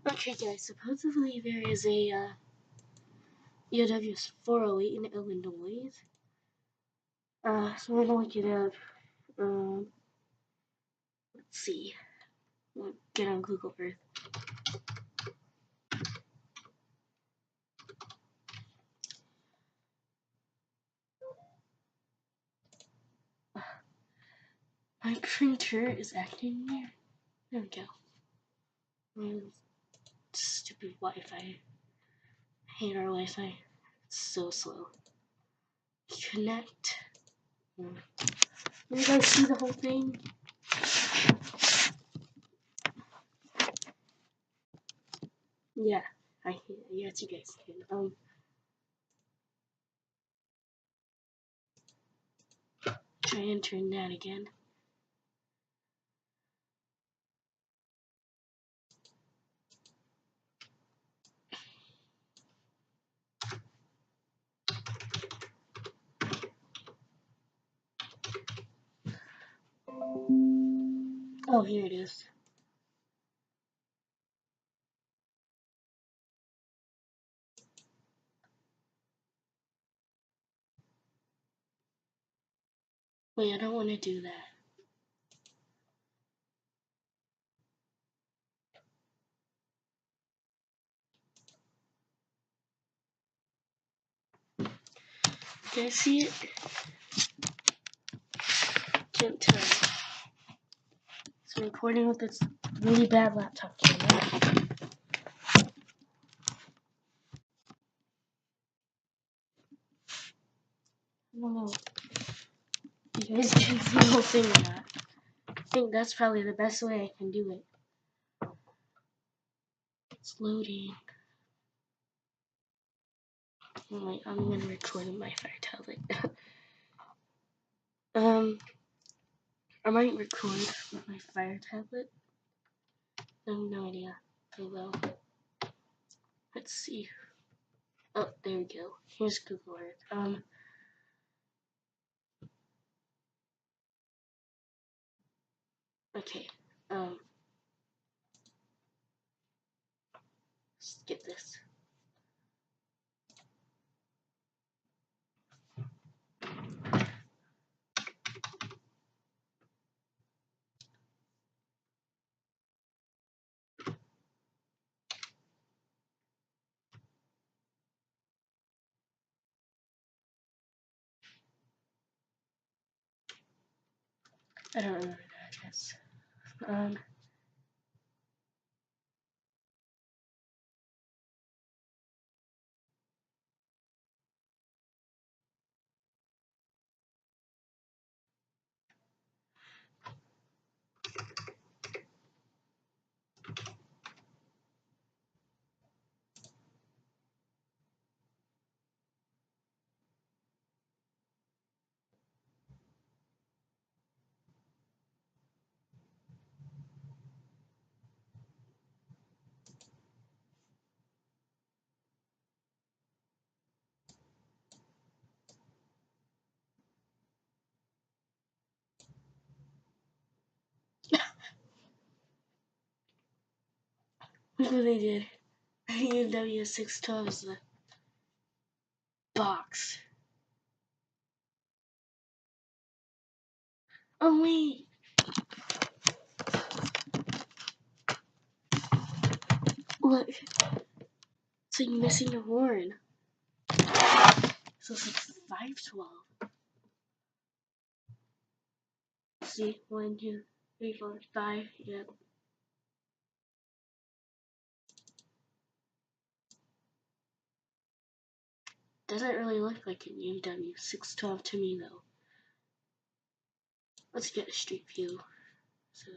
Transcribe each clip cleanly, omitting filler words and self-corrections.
Okay, guys, supposedly there is a EOWS 408 in Illinois. So we're gonna look it up. Let's see. We'll get on Google Earth. My printer is acting weird. There we go. Stupid Wi-Fi. I hate our Wi-Fi. It's so slow. Connect. You guys see the whole thing? Yeah, yes, you guys can. Try entering that again. Oh, here it is. Wait, I don't want to do that. Can I see it? Can't tell. So recording with this really bad laptop camera. I don't know. You guys can see the whole thing or not. I think that's probably the best way I can do it. It's loading. Wait, I'm gonna record on my Fire tablet. I might record with my Fire tablet. I have no idea. I will. Let's see. Oh, there we go. Here's Google Earth. Okay. Let's get this. I don't remember the address. Look what they did. EOWS 612 is the box. Oh wait. Look. It's like missing a horn. So it's like 512. See? 1, 2, 3, 4, 5. Yep. Doesn't really look like an EOW 612 to me though. Let's get a street view. So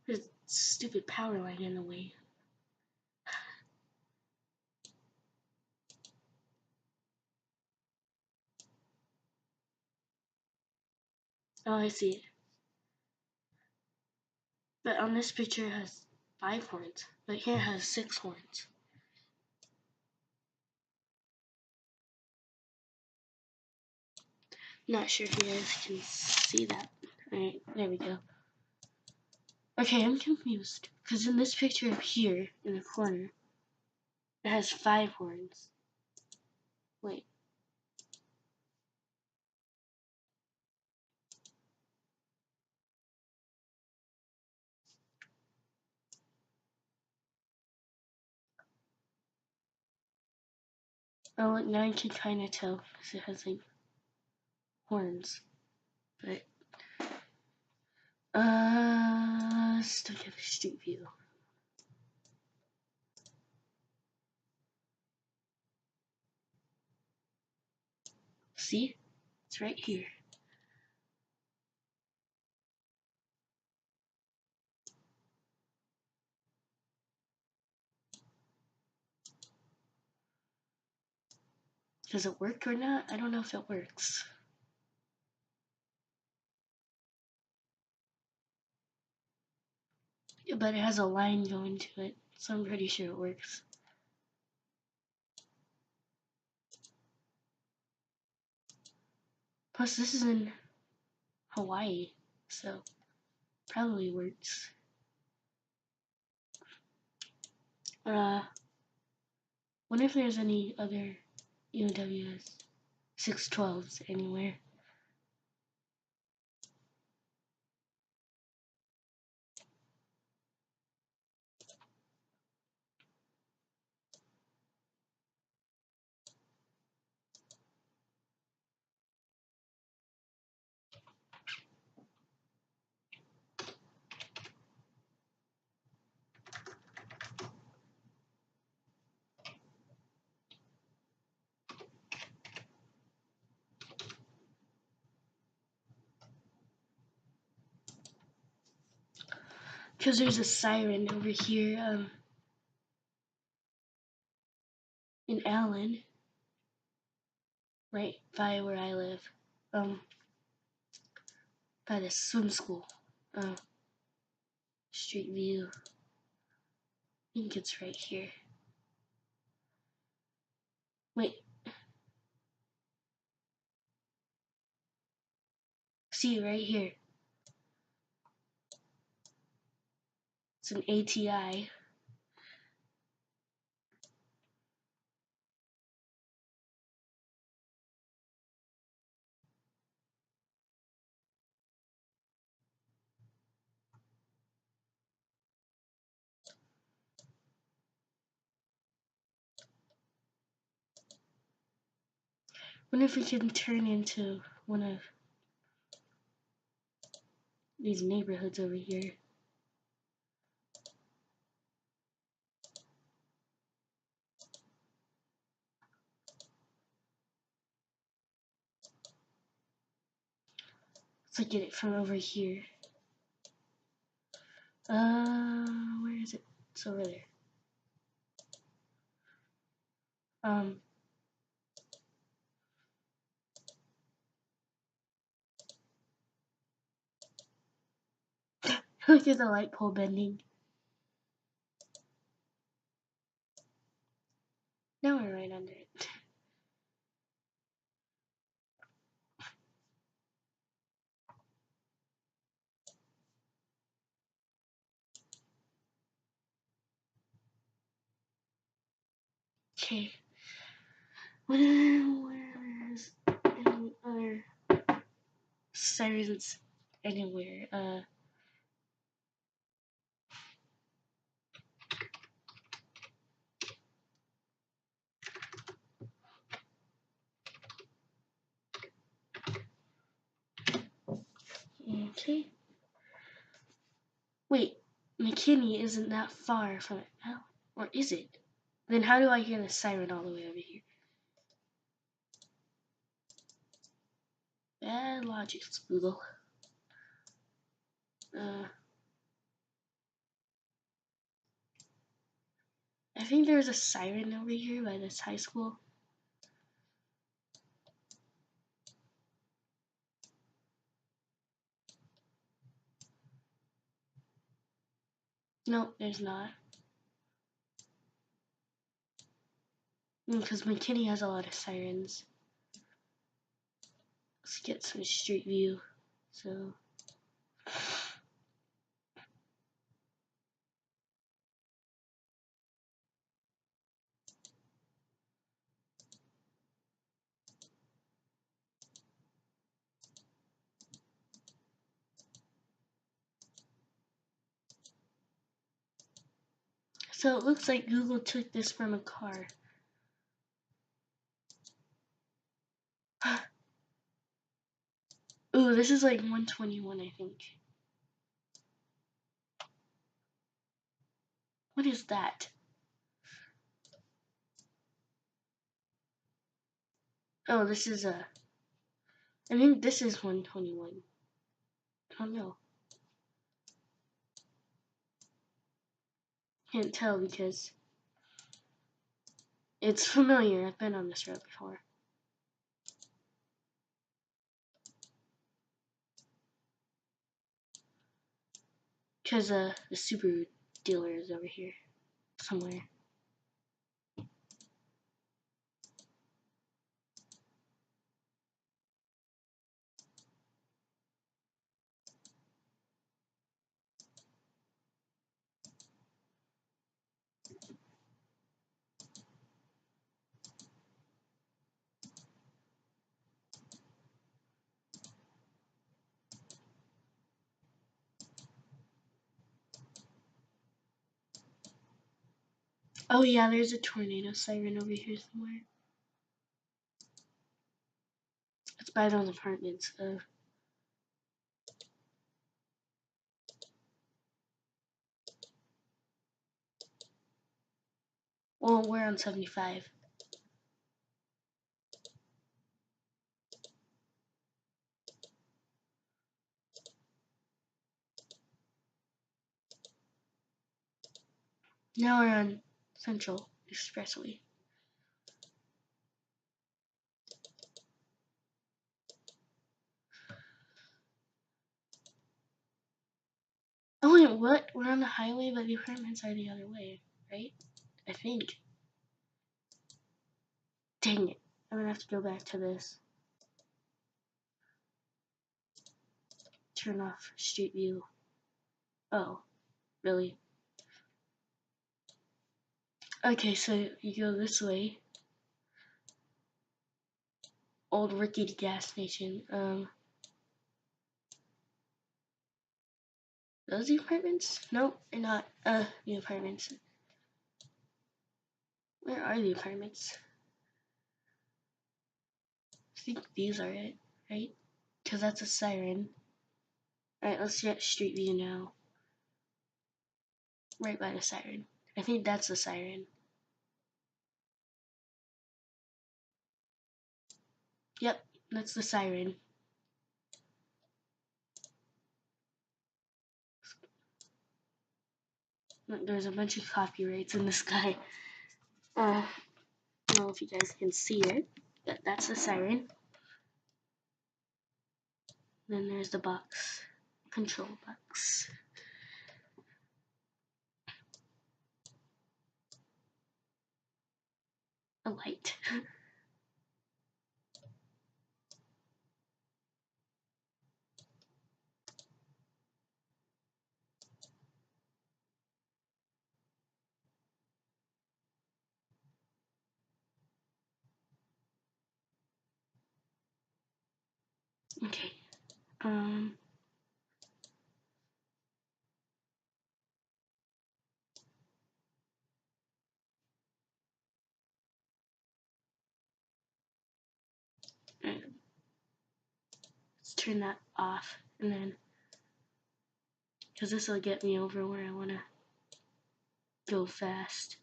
there's a stupid power line in the way. Oh, I see it. But on this picture it has 5 horns, but here it has 6 horns. Not sure if you guys can see that. Alright, there we go. Okay, I'm confused. Because in this picture up here, in the corner, it has 5 horns. Wait. Oh, look, now I can kind of tell. Because it has, like, horns. But, still get the street view. See? It's right here. Does it work or not? I don't know if it works. Yeah, but it has a line going to it, so I'm pretty sure it works. Plus, this is in Hawaii, so probably works. Wonder if there's any other EOWS 612s anywhere. Because there's a siren over here, in Allen, right by where I live, by the swim school, street view. I think it's right here. Wait. See, right here. It's an ATI. Wonder if we can turn into one of these neighborhoods over here. Let's look at it from over here. Where is it? It's over there. Look at the light pole bending. Now we're right under it. Okay. Where's any other sirens anywhere? Okay. Wait, McKinney isn't that far from it now. Or is it? Then how do I hear the siren all the way over here? Bad logic, Google. I think there's a siren over here by this high school. No, there's not. Because McKinney has a lot of sirens. Let's get some street view. So. So it looks like Google took this from a car. Ooh, this is like 121, I think. What is that? Oh, this is a... I think this is 121. I don't know. Can't tell because it's familiar. I've been on this road before. Because the Subaru dealer is over here somewhere. Oh yeah, there's a tornado siren over here somewhere. It's by those apartments. Well, we're on 75. Now we're on Central Expressway. Oh wait, what? We're on the highway, but the apartments are the other way, right? I think. Dang it. I'm gonna have to go back to this. Turn off street view. Oh, really? Okay, so you go this way. Old rickety gas station. Those the apartments? Nope, they're not. The apartments. Where are the apartments? I think these are it, right? Because that's a siren. Alright, let's get street view now. Right by the siren. I think that's the siren. Yep, that's the siren. Look, there's a bunch of copyrights in the sky. I don't know if you guys can see it, but that's the siren. Then there's the box, control box. A light. Okay. Let's turn that off, and then, because this will get me over where I want to go fast.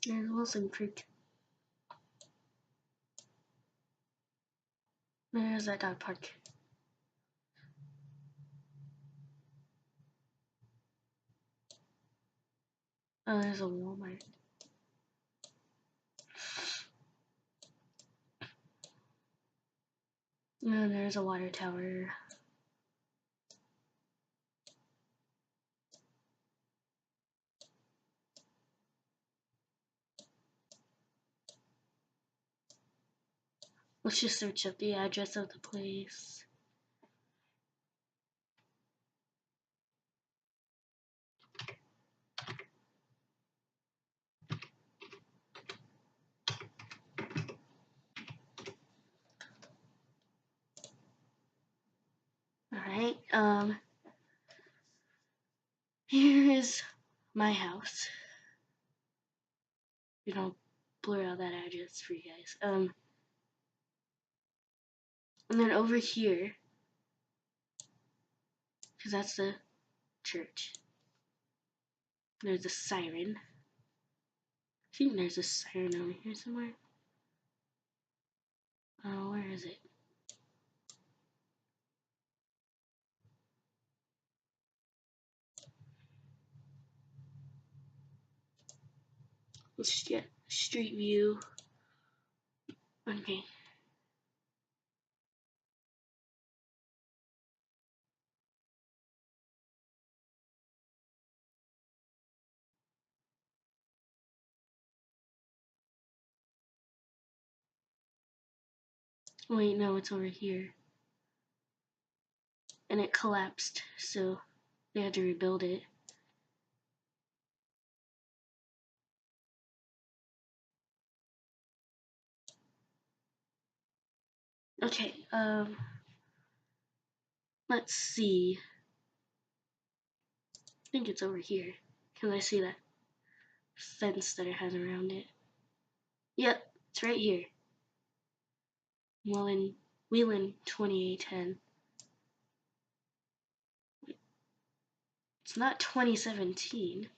There's Wilson Creek. There's that dog park. Oh, there's a Walmart. And there's a water tower. Let's just search up the address of the place. Alright, here is my house. You know, blur out that address for you guys. And then over here, because that's the church, there's a siren. I think there's a siren over here somewhere. Oh, where is it? Let's get street view. Okay. Wait, no, it's over here. And it collapsed, so they had to rebuild it. Okay, let's see. I think it's over here. Can I see that fence that it has around it? Yep, it's right here. Whelen 2810. It's not 2017,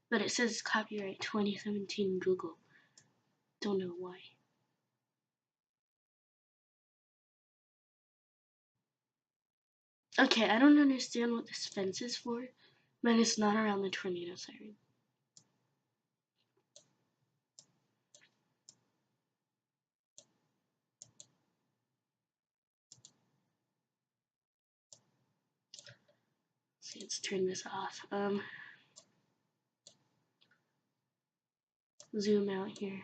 but it says copyright 2017 Google. Don't know why. Okay, I don't understand what this fence is for, but it's not around the tornado siren. See, let's turn this off. Zoom out here.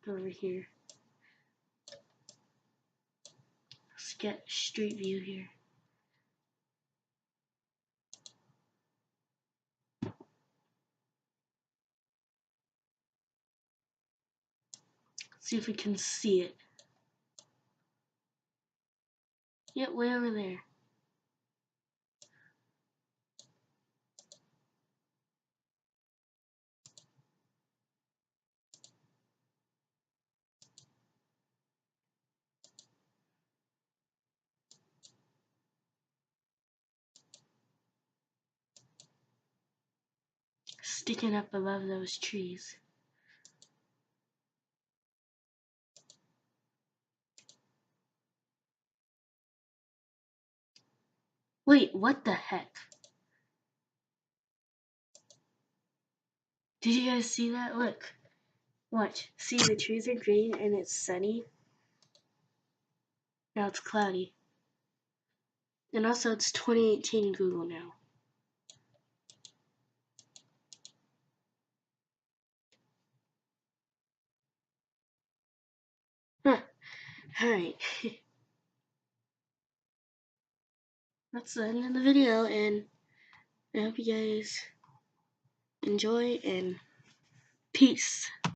Go over here. Let's get street view here. See if we can see it. Yep, way over there. Sticking up above those trees. Wait, what the heck? Did you guys see that? Look. Watch. See, the trees are green and it's sunny. Now it's cloudy. And also it's 2018 Google now. Huh. Alright. That's the end of the video, and I hope you guys enjoy, and peace.